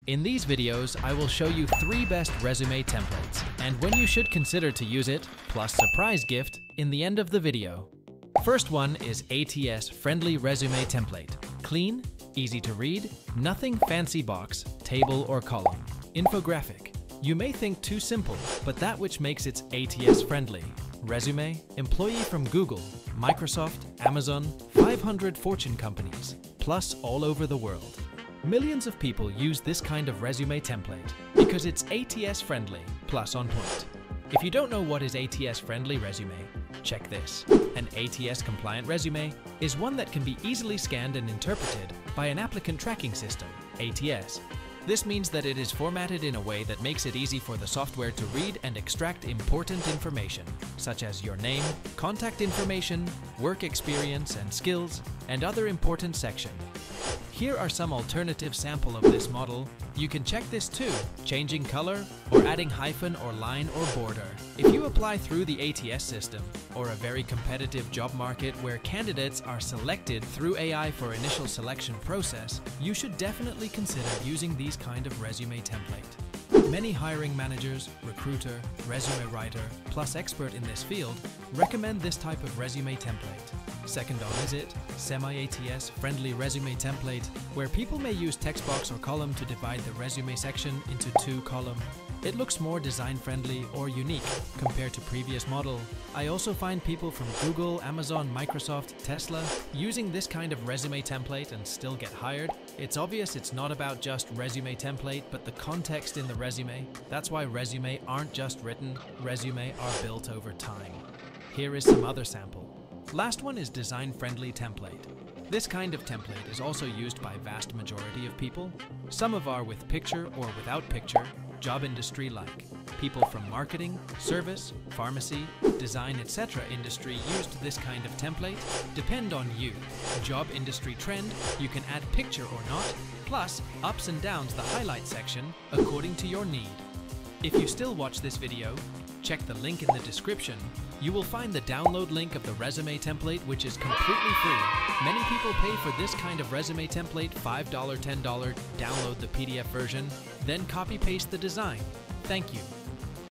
In these videos, I will show you 3 best resume templates and when you should consider to use it, plus surprise gift in the end of the video. First one is ATS Friendly Resume Template. Clean, easy to read, nothing fancy box, table or column. Infographic. You may think too simple, but that which makes it ATS friendly. Resume, employee from Google, Microsoft, Amazon, 500 Fortune companies, plus all over the world. Millions of people use this kind of resume template because it's ATS friendly, plus on point. If you don't know what is ATS friendly resume, check this. An ATS compliant resume is one that can be easily scanned and interpreted by an applicant tracking system, ATS. This means that it is formatted in a way that makes it easy for the software to read and extract important information, such as your name, contact information, work experience and skills, and other important sections. Here are some alternative samples of this model. You can check this too, changing color or adding hyphen or line or border. If you apply through the ATS system or a very competitive job market where candidates are selected through AI for initial selection process, you should definitely consider using these kind of resume template. Many hiring managers, recruiter, resume writer, plus expert in this field recommend this type of resume template. Second on is it, semi-ATS friendly resume template, where people may use text box or column to divide the resume section into 2 columns. It looks more design friendly or unique compared to previous model. I also find people from Google, Amazon, Microsoft, Tesla using this kind of resume template and still get hired. It's obvious it's not about just resume template, but the context in the resume. That's why resume aren't just written, resume are built over time. Here is some other sample. Last one is design-friendly template. This kind of template is also used by vast majority of people. Some are with picture or without picture, job industry like. People from marketing, service, pharmacy, design, etc. industry used this kind of template. Depend on you. Job industry trend, you can add picture or not, plus ups and downs the highlight section according to your need. If you still watch this video, check the link in the description. You will find the download link of the resume template, which is completely free. Many people pay for this kind of resume template $5, $10, download the PDF version, then copy-paste the design. Thank you.